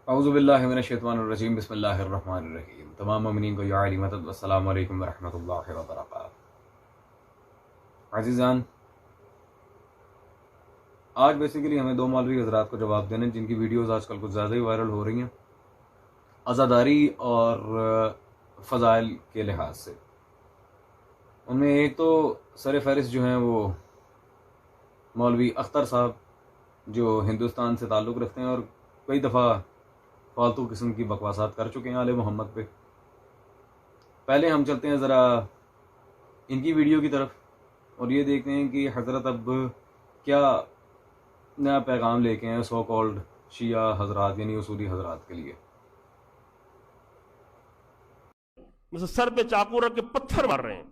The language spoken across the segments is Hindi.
औज़ुबिल्लाहि मिनश्शैतानिर्रजीम बिस्मिल्लाहिर्रहमानिर्रहीम। तमाम मोमिनीन को या अली मदद अस्सलामु अलैकुम व रहमतुल्लाहि व बरकातहू। अज़ीज़ान, आज बेसिकली हमें दो मौलवी हज़रात को जवाब देने जिनकी वीडियोज़ आजकल कुछ ज़्यादा ही वायरल हो रही हैं अज़ादारी और फ़ज़ाइल के लिहाज से। उनमें एक तो सर फहरिस्त जो हैं वो मौलवी अख्तर साहब, जो हिंदुस्तान से ताल्लुक़ रखते हैं और कई दफ़ा फालतू किस्म की बकवासात कर चुके हैं आले मोहम्मद पे। पहले हम चलते हैं ज़रा इनकी वीडियो की तरफ और ये देखते हैं कि हज़रत अब क्या नया पैगाम लेके हैं सो कॉल्ड शिया हज़रात यानी उसूली हज़रात के लिए। सर पे चाकू रख के पत्थर मार रहे हैं,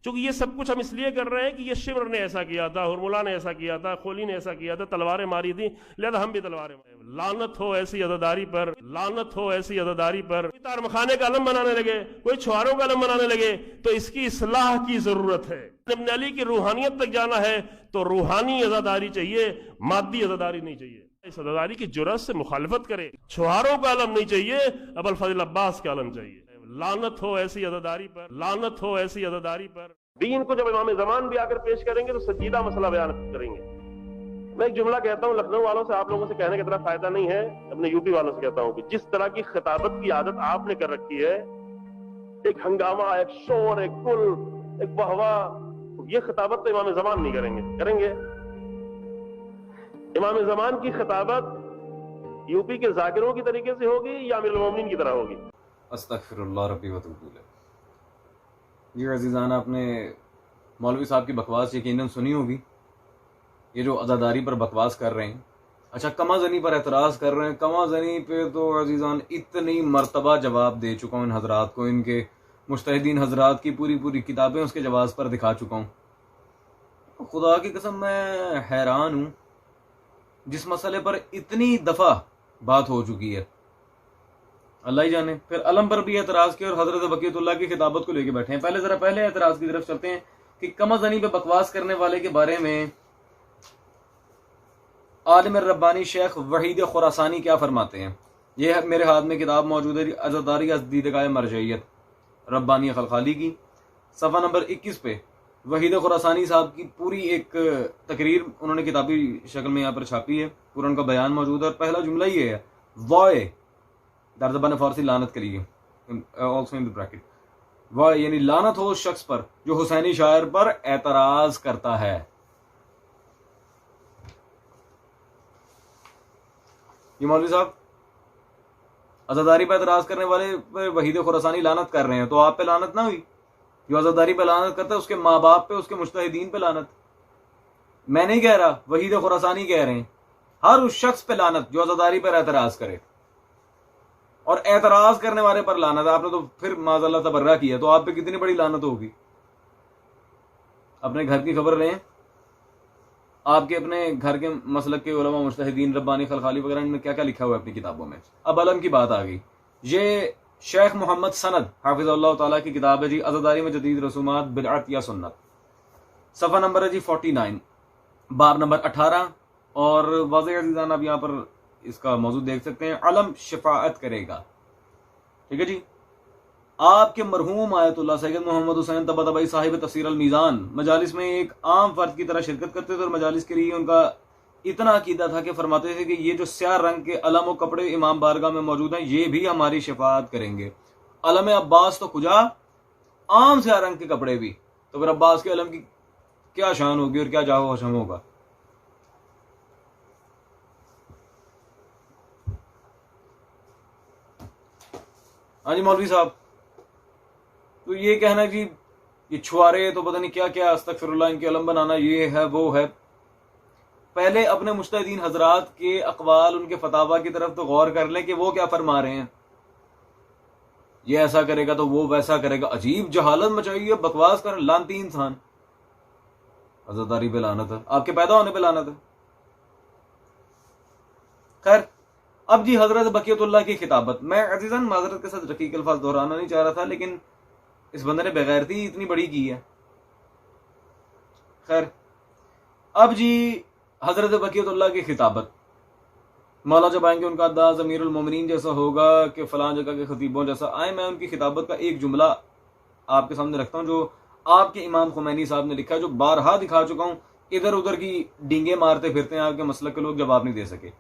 क्योंकि ये सब कुछ हम इसलिए कर रहे हैं कि ये शिमर ने ऐसा किया था, हुरमुला ने ऐसा किया था, खोली ने ऐसा किया था, तलवारें मारी थी, लिहाजा हम भी तलवारें मारे। लानत हो ऐसी अज़ादारी पर, लानत हो ऐसी अज़ादारी पर। कोई तारमखाने का अलम बनाने लगे, कोई छुआरों का अलम बनाने लगे, तो इसकी इस्लाह की जरूरत है। इब्न अली की रूहानियत तक जाना है तो रूहानी अज़ादारी चाहिए, मादी अज़ादारी नहीं चाहिए। इस अज़ादारी की जुर्रत से मुखालफत करे। छुआरों का अलम नहीं चाहिए, अबुल फजल अब्बास का अलम चाहिए। लानत हो ऐसी अज़ादारी पर, लानत हो ऐसी अज़ादारी पर। दीन को जब इमाम ज़मान भी आकर पेश करेंगे तो संजीदा मसला बयान करेंगे। मैं एक जुमला कहता हूँ लखनऊ वालों से, आप लोगों से कहने का इतना फायदा नहीं है, अपने यूपी वालों से कहता हूँ कि जिस तरह की खिताबत की आदत आपने कर रखी है, एक हंगामा, एक शोर, एक कुल, एक बहवा, ये खिताबत तो इमाम ज़मान नहीं करेंगे। इमाम ज़मान की खिताबत यूपी के जाकिरों की तरीके से होगी या अमीरुल मोमिनीन की तरह होगी? अस्तगफिरुल्लाह रब्बी व तूबू इलैह। जी अज़ीज़ान, आपने मौलवी साहब की बकवास यकीनन सुनी होगी। ये जो अज़ादारी पर बकवास कर रहे हैं, अच्छा कमाज़नी पर एतराज़ कर रहे हैं। कमाज़नी पे तो अज़ीज़ान इतनी मरतबा जवाब दे चुका हूँ इन हज़रात को, इनके मुज्तहिदीन हज़रात की पूरी पूरी किताबें उसके जवाब पर दिखा चुका हूँ। खुदा की कसम मैं हैरान हूँ, जिस मसले पर इतनी दफ़ा बात हो चुकी है अल्लाह ही जाने। फिर अलम पर भी एतराज़ किया और हज़रत बक़ियतुल्लाह की खिताबत को लेके बैठे हैं। पहले एतराज़ की तरफ चलते हैं कि कमाज़नी पे बकवास करने वाले के बारे में आलिम रब्बानी शेख वहीद खुरासानी क्या फरमाते हैं। ये मेरे हाथ में किताब मौजूद है, अज़ादारी दीदगाह मरजइयत रब्बानी खलखाली की, सफ़ा नंबर 21 पे वहीद खुरासानी साहब की पूरी एक तकरीर उन्होंने किताबी शक्ल में यहाँ पर छापी है। पूरा उनका बयान मौजूद है और पहला जुमला ये है, वाय दरज़बान फारसी लानत के लिए, ऑल्सो इन द ब्रैकेट, वाय यानी लानत हो उस शख्स पर जो हुसैनी शायर पर एतराज़ करता है। ये मौलवी साहब अज़ादारी पर एतराज़ करने वाले पर वहीद खुरासानी लानत कर रहे हैं, तो आप पे लानत ना हुई? जो अज़ादारी पे लानत करता है उसके माँ बाप पे, उसके मुज्तहिदीन पे लानत। मैं नहीं कह रहा, वहीद खुरासानी कह रहे हैं। हर उस शख्स पे लानत जो अज़ादारी पर एतराज़ करे, और एतराज़ करने वाले पर लानत। आपने तो फिर माज़अल्लाह तबर्रा किया, तो आप पे कितनी बड़ी लानत होगी। अपने घर की खबर लें, आपके अपने घर के मसलक के उलमा मुज्तहिदीन रब्बानी खलखाली वगैरह में क्या क्या लिखा हुआ है अपनी किताबों में। अब अलम की बात आ गई। ये शेख मोहम्मद सनद हाफिज़हुल्लाह ताला की किताब है जी, अज़ादारी में जदीद रसूमात बिदअत या सुन्नत, सफ़ा नंबर है जी 49, बाब नंबर 18। और वाज़ेह अज़ीज़ान, आप यहाँ पर इसका मौजूद देख सकते हैं, अलम शफाअत करेगा। ठीक है जी। आपके मरहूम आयतुल्लाह सैयद मोहम्मद हुसैन तबातबाई साहिब तफसीर अल मीज़ान मजालिस में एक आम फर्द की तरह शिरकत करते थे और मजालिस के लिए उनका इतना अकीदा था कि फरमाते थे कि ये जो स्याह रंग के अलम और कपड़े इमाम बारगाह में मौजूद हैं, ये भी हमारी शफाअत करेंगे। अलम अब्बास तो खुजा, आम स्याह रंग के कपड़े भी, तो फिर अब्बास के अलम की क्या शान होगी और क्या जाहो हशम होगा। हाँ जी मौलवी साहब, तो ये कहना कि ये छुआरे तो पता नहीं क्या क्या, अस्तगफिरुल्लाह, इनके अलम बनाना ये है वो है। पहले अपने मुज्तहिदीन हजरात के अकवाल, उनके फतावा की तरफ तो गौर कर लें कि वो क्या फरमा रहे हैं। ये ऐसा करेगा तो वो वैसा करेगा, अजीब जहालत मचाई है, बकवास कर, लानती इंसान। अज़ादारी पे लानत है, आपके पैदा होने पे लानत है। खैर, अब जी हजरत बक़ियतुल्लाह की खिताबत, मैं अजीज़न माजरत के साथ रकीक अल्फाज दोहराना नहीं चाह रहा था, लेकिन इस बंदे ने बेगैरती इतनी बड़ी की है। खैर, अब जी हजरत बक़ियतुल्लाह की खिताबत, मौला जब आएंगे उनका अंदाज अमीरुल मोमिनीन जैसा होगा कि फलां जगह के खतीबों जैसा। आए मैं उनकी खिताबत का एक जुमला आपके सामने रखता हूँ जो आपके इमाम खुमैनी साहब ने लिखा है, जो बारहा दिखा चुका हूँ। इधर उधर की डींगे मारते फिरते हैं आपके मसलक के लोग, जवाब नहीं दे सके।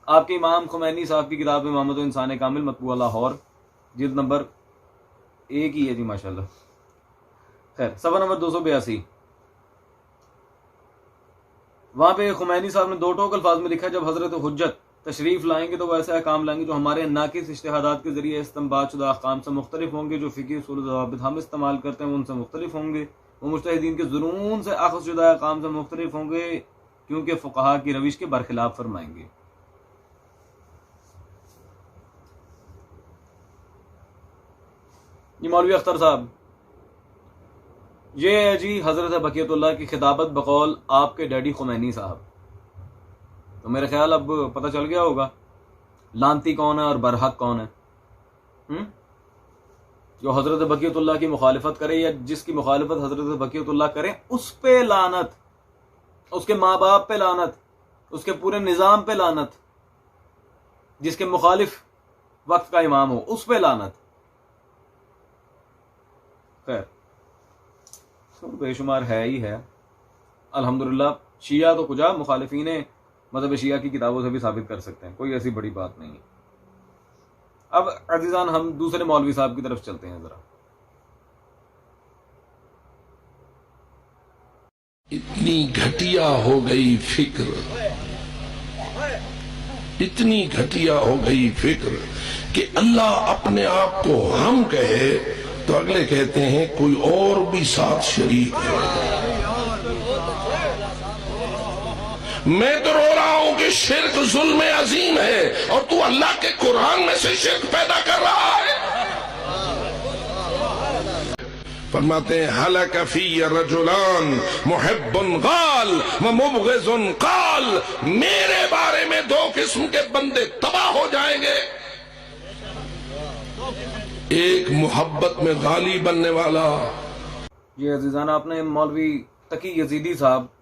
आपके इमाम खुमैनी साहब की किताब में मोहम्मद इंसान कामिल मतबूआ लाहौर, जिल्द नंबर 1 ही है जी माशाल्लाह। खैर सफ़ा नंबर 282, वहां पे खुमैनी साहब ने 2 टोक अल्फाज में लिखा, जब हजरत हुज्जत तशरीफ लाएंगे तो वैसे अहकाम लाएंगे जो हमारे नाकिस इज्तिहादात के जरिए इस्तेंबात शुदा अहकाम से मुख्तलिफ होंगे, जो फ़िक़ही उसूल ज़वाबित हम इस्तेमाल करते हैं उनसे मुख्तलिफ होंगे, वो मुज्तहिदीन के जुनून से अख़ज़ शुदा अहकाम से मुख्तलिफ होंगे क्योंकि फ़ुक़हा की रविश के बरखिलाफ फरमाएंगे। ये मौलवी अख्तर साहब, ये है जी हज़रत बक़ियतुल्लाह की खिताबत बकौल आपके डैडी खुमैनी साहब। तो मेरे ख्याल अब पता चल गया होगा लानती कौन है और बरहक कौन है। जो हज़रत बक़ियतुल्लाह की मुखालिफत करे या जिसकी मुखालिफत हज़रत बक़ियतुल्लाह करे उस पे लानत, उसके माँ बाप पे लानत, उसके पूरे निज़ाम पे लानत, जिसके मुखालिफ वक्त का इमाम हो उस पे लानत। खैर बेशुमार है ही है अल्हम्दुलिल्लाह। शिया तो कुछ मुखालिफीन मज़हब शिया की किताबों से भी साबित कर सकते हैं, कोई ऐसी बड़ी बात नहीं है। अब अजीजान हम दूसरे मौलवी साहब की तरफ चलते हैं जरा। इतनी घटिया हो गई फिक्र, इतनी घटिया हो गई फिक्र कि अल्लाह अपने आप को हम कहे तो अगले कहते हैं कोई और भी साथ शरीक है। मैं तो रो रहा हूं कि शिर्क जुल्म अजीम है और तू अल्लाह के कुरान में से शिर्क पैदा कर रहा है। फरमाते हैं हलक फी रजुलान मुहिब्बुन गाल व मुबग़िज़ुन क़ाल, मेरे बारे में 2 किस्म के बंदे तबाह हो जाएंगे, एक मोहब्बत में गाली बनने वाला। ये अजीजान आपने मौलवी तकी यजीदी साहब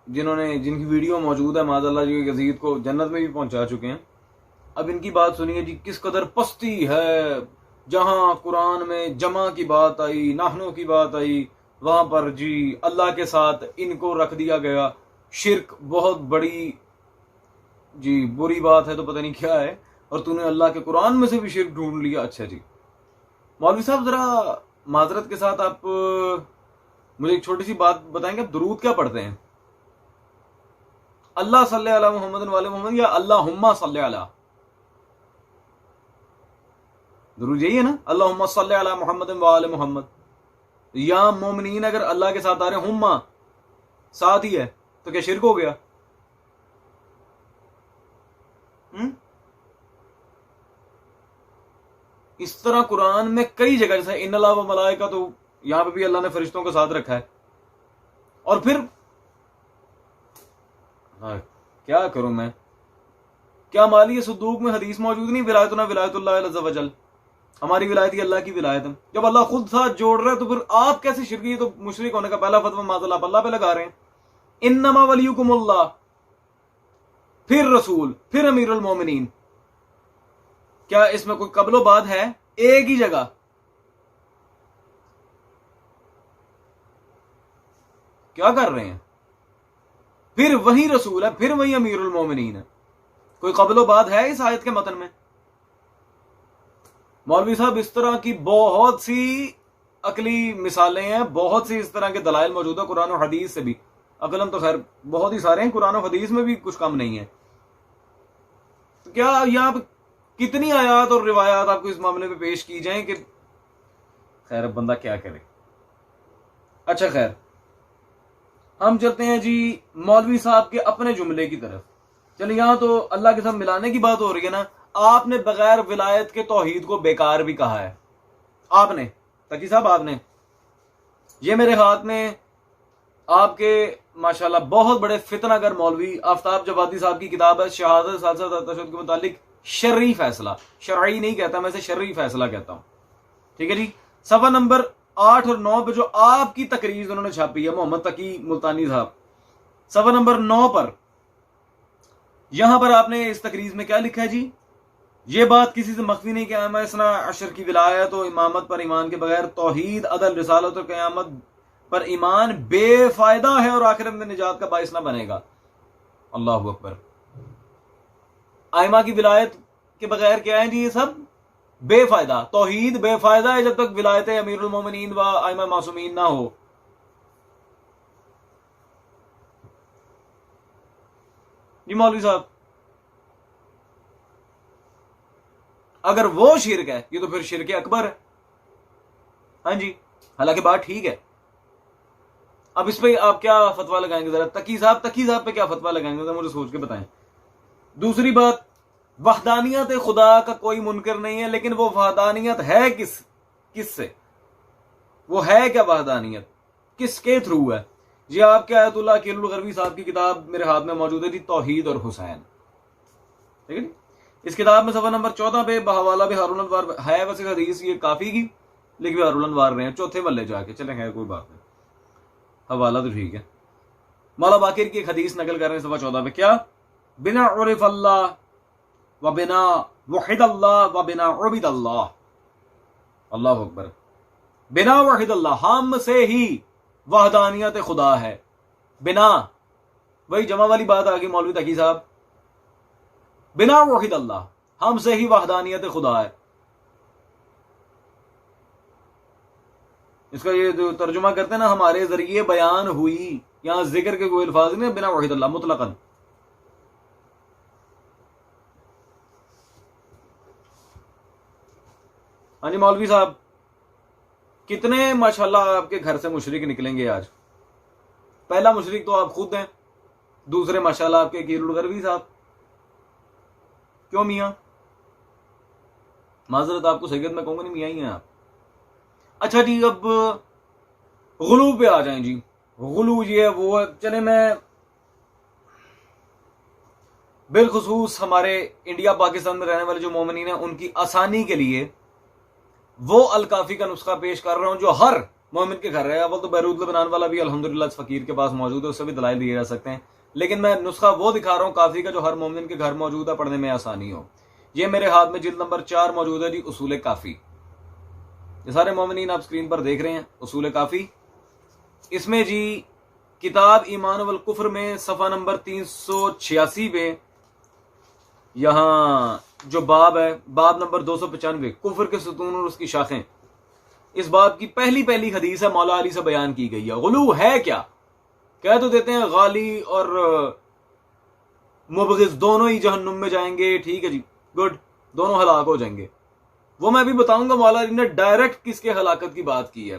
जिनकी वीडियो मौजूद है माज़अल्लाह जी यजीद को जन्नत में भी पहुंचा चुके हैं। अब इनकी बात सुनिए जी, किस कदर पस्ती है। जहां कुरान में जमा की बात आई, नाहनों की बात आई, वहां पर जी अल्लाह के साथ इनको रख दिया गया। शिर्क बहुत बड़ी जी बुरी बात है तो पता नहीं क्या है, और तूने अल्लाह के कुरान में से भी शिर्क ढूंढ लिया। अच्छा जी मौलवी साहब जरा माजरत के साथ आप मुझे एक छोटी सी बात बताएंगे, आप दुरूद क्या पढ़ते हैं? अल्लाह सल्ले अला मुहम्मद वाले मोहम्मद या अल्लाहुम्मा सल्ले अला? दुरूद यही है ना, अल्लाहुम्मा सल्ले अला मुहम्मद वाले मोहम्मद। या मोमिनीन अगर अल्लाह के साथ आ रहे हुम्मा साथ ही है तो क्या शिर्क हो गया? इस तरह कुरान में कई जगह, जैसे इन्नल्लाह व मलाइका, तो यहां पे भी अल्लाह ने फरिश्तों के साथ रखा है। और फिर क्या करूं मैं, क्या माली सुद्दूक में हदीस मौजूद नहीं, विलायतुना विलायतुल्लाह अज़्ज़ा वजल, हमारी विलायत ही अल्लाह की विलायत है। जब अल्लाह खुद साथ जोड़ रहा है तो फिर आप कैसे शिर्क? ये तो मुशरिक होने का पहला फतवा माज़अल्लाह आप अल्लाह पे लगा रहे हैं। इन्नमा वलियुकुमुल्लाह, फिर रसूल, फिर अमीरुल मोमिनीन। क्या इसमें कोई कबलो बाद है? एक ही जगह। क्या कर रहे हैं? फिर वही रसूल है, फिर वही अमीरुल मोमिनीन है। कोई कबलो बाद है इस आयत के मतन में? मौलवी साहब इस तरह की बहुत सी अकली मिसालें हैं, बहुत सी इस तरह के दलाइल मौजूद है कुरान और हदीस से भी। अकलम तो खैर बहुत ही सारे हैं, कुरान और हदीस में भी कुछ कम नहीं है। तो क्या यहां पर कितनी आयात और रिवायात आपको इस मामले में पेश की जाएं कि खैर अब बंदा क्या करे। अच्छा खैर हम चलते हैं जी मौलवी साहब के अपने जुमले की तरफ। चलिए यहां तो अल्लाह के साथ मिलाने की बात हो रही है ना, आपने बगैर विलायत के तौहीद को बेकार भी कहा है। आपने तकी साहब, आपने ये मेरे हाथ में आपके माशाल्लाह बहुत बड़े फितनागर मौलवी आफ्ताब जवादी साहब की किताब है शहादत सालसा तशद्दुद के मुतालिक शरई फैसला। शरई नहीं कहता मैं, इसे शरई फैसला कहता हूं। ठीक है जी, सफा नंबर 8 और 9 पे जो आपकी तकरीर उन्होंने छापी है मोहम्मद तकी मुल्तानी साहब, सफा नंबर 9 पर यहां पर आपने इस तकरीज में क्या लिखा है जी? ये बात किसी से मख्फी नहीं कि आइमा इसना अशर की विलायत और इमामत पर ईमान के बगैर तौहीद, अदल, रिसालत और क़यामत पर ईमान बेफायदा है और आखिरत में निजात का बाइस ना बनेगा। अल्लाह अकबर। आइमा की विलायत के बगैर क्या है जी? ये सब बेफायदा। तौहीद बेफायदा है जब तक विलायत अमीरुल मोमिनीन व आइमा मासूमीन ना हो। जी मौलवी साहब, अगर वो शिरक है ये तो फिर शिरक अकबर है। हाँ जी, हालांकि बात ठीक है। अब इस पे आप क्या फतवा लगाएंगे? जरा तकी साहब पे क्या फतवा लगाएंगे जरा मुझे सोच के बताएं। दूसरी बात, वहदानियत खुदा का कोई मुनकर नहीं है, लेकिन वो वहदानियत है किससे? वो है क्या वहदानियत? किसके थ्रू है? जी आपके आयतुल्लाह अकीलुल गरबी साहब की किताब मेरे हाथ में मौजूद है जी, तौहीद और हुसैन। ठीक है, इस किताब में सफा नंबर 14 पे बहवाला भी हारून अनवार है। वैसे हदीस ये काफी की, लेकिन हारून अनवार रहे हैं चौथे मल्ले जाके। चले है कोई बात नहीं, हवाला तो ठीक है। मौला बाकिर की एक हदीस नकल कर रहे हैं सफा 14 पे, क्या? बिना उरिफ अल्लाह व बिना वहिद अल्लाह व बिना उबिद अल्लाह। अल्लाह अकबर। बिना वहिद अल्लाह, हम से ही वहदानियत खुदा है। बिना, वही जमा वाली बात आ गई मौलवी तकी साहब। बिना वहिद अल्लाह, हम से ही वहदानियत खुदा है। इसका ये जो तर्जुमा करते हैं ना, हमारे जरिए बयान हुई, यहां जिक्र के कोई अल्फाज नहीं, बिना वहिद अल्लाह मुतलकन। हाँ जी मौलवी साहब, कितने माशाल्लाह आपके घर से मुशरिक निकलेंगे आज? पहला मुशरिक तो आप खुद हैं, दूसरे माशाल्लाह आपके अकीलुल गरबी साहब। क्यों मियां? माजरत आपको सैयद में कहूंगा नहीं, मियां ही हैं आप। अच्छा जी, अब गुलू पे आ जाएं जी। गुलू ये वो है, चले मैं बिलखुसूस हमारे इंडिया पाकिस्तान में रहने वाले जो मोमिनीन हैं उनकी आसानी के लिए वो अल काफी का नुस्खा पेश कर रहा हूं जो हर मोमिन के घर है। अव्वल तो बैरूत लेबनान वाला भी अल्हम्दुलिल्लाह इस फकीर के पास मौजूद है, उससे भी दलाइल दिए जा सकते हैं, लेकिन मैं नुस्खा वो दिखा रहा हूं काफी का जो हर मोमिन के घर मौजूद है, पढ़ने में आसानी हो। ये मेरे हाथ में जिल्द नंबर 4 मौजूद है जी, उसूल काफी। ये सारे मोमिनीन आप स्क्रीन पर देख रहे हैं, उसूल काफी। इसमें जी किताब ईमान वल कुफ्र में सफा नंबर 386 पे यहां जो बाब है, बाब नंबर 295, कुफ्र के सुतून और उसकी शाखें, इस बाब की पहली हदीस है, मौला अली से बयान की गई है। गुलू है क्या? कह तो देते हैं गाली और मुबगिज दोनों ही जहन्नुम में जाएंगे। ठीक है जी, गुड, दोनों हलाक हो जाएंगे। वो मैं भी बताऊंगा मौला अली ने डायरेक्ट किसके हलाकत की बात की है।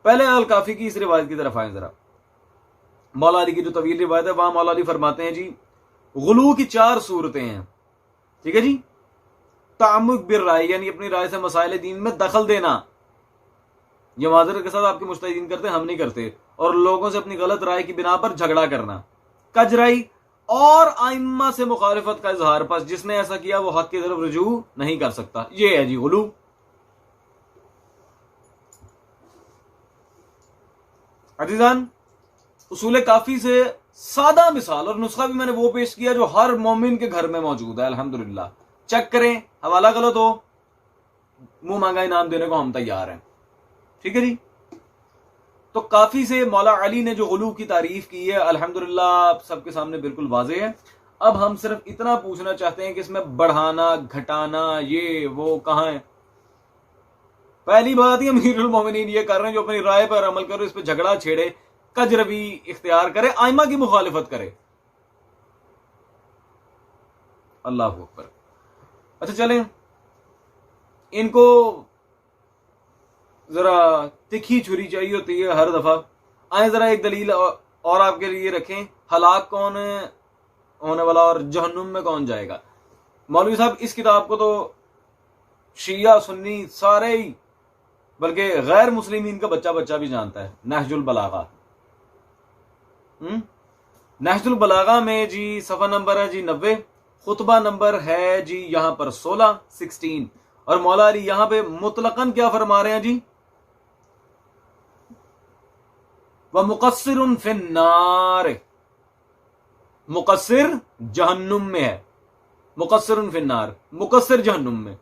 पहले अल काफी की इस रिवायत की तरफ आए जरा। मौला अली की जो तवील रिवायत है वहां मौला अली फरमाते हैं जी, गुलू की 4 सूरतें हैं। ठीक है जी, तामुक बिर राय, यानी अपनी राय से मसाइल दीन में दखल देना। ये माजरत के साथ आपके मुस्तहिदीन करते, हम नहीं करते। और लोगों से अपनी गलत राय की बिना पर झगड़ा करना, कजराई और आइम्मा से मुखालिफत का इजहार। पास जिसने ऐसा किया वो हक की तरफ रुजू नहीं कर सकता। ये है जी गुलू। अजीजान, उसूल काफी से सादा मिसाल और नुस्खा भी मैंने वो पेश किया जो हर मोमिन के घर में मौजूद है अल्हम्दुलिल्लाह। चेक करें, हवाला गलत हो मुंह मांगा इनाम देने को हम तैयार हैं। ठीक है जी, तो काफी से मौला अली ने जो गुलू की तारीफ की है अल्हम्दुलिल्लाह सबके सामने बिल्कुल वाज़ेह है। अब हम सिर्फ इतना पूछना चाहते हैं कि इसमें बढ़ाना घटाना ये वो कहां है। पहली बात ही अमीरुल मोमिनीन ये कर रहे हैं जो अपनी राय पर अमल करे, इस पर झगड़ा छेड़े, कजरवी इख्तियार करे, आइमा की मुखालिफत करे। अल्लाह अकबर। अच्छा चलें, इनको जरा तिखी छुरी चाहिए होती है हर दफा। आए जरा एक दलील और आपके लिए रखें, हलाक कौन होने वाला और जहन्नुम में कौन जाएगा। मौलवी साहब इस किताब को तो शिया सुन्नी सारे ही, बल्कि गैर मुस्लिमीन का बच्चा भी जानता है। नहजुल बलागा, नहजुल बलागा में जी सफा नंबर है जी 90, खुतबा नंबर है जी यहां पर 16 और मौला अली यहां पे मुतलकन क्या फरमा रहे हैं जी, व मुकस्सिरुन फिन्नार, मुकस्सिर जहन्नुम में है, मुकस्सिरुन फिन्नार, मुकस्सिर जहन्नुम में।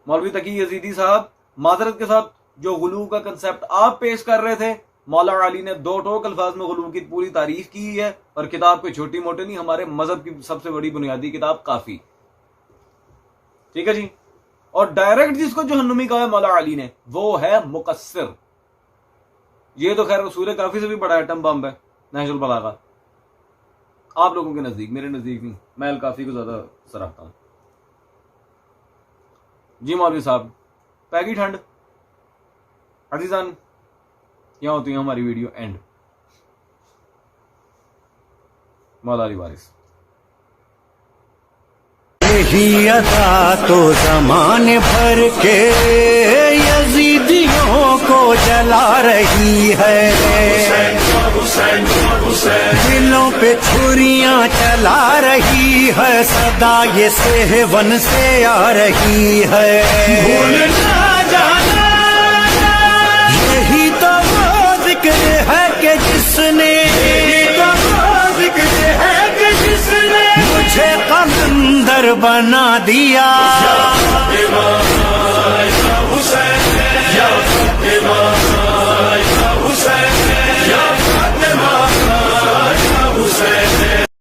मौलवी तकी यजीदी साहब, माजरत के साथ जो गुलू का कंसेप्ट आप पेश कर रहे थे, मौला अली ने दो टोक अल्फाज में गुलू की पूरी तारीफ की है, और किताब कोई छोटी मोटी नहीं, हमारे मजहब की सबसे बड़ी बुनियादी किताब काफी। ठीक है जी। और डायरेक्ट जिसको जहन्नुमी कहा है मौला अली ने, वो है मुकस्सिर। ये तो खैर रसूल काफी से भी बड़ा एटम बम है नहजुल बलागा, आप लोगों के नजदीक, मेरे नजदीक नहीं, मैं अल काफी को ज्यादा सराहता हूं। जी मौलवी साहब, पैगी ठंड अजीजान, यहां होती है हमारी वीडियो एंड। मौला अली वारिस। यही अदा तो ज़माने भर के यजीदियों को जला रही है, दिलों पे छुरियां चला रही है, सदा ये सेहवन से आ रही है। भूल ना जाना यही तो वो जिक्र है कि जिसने, मुझे कलंदर बना दिया।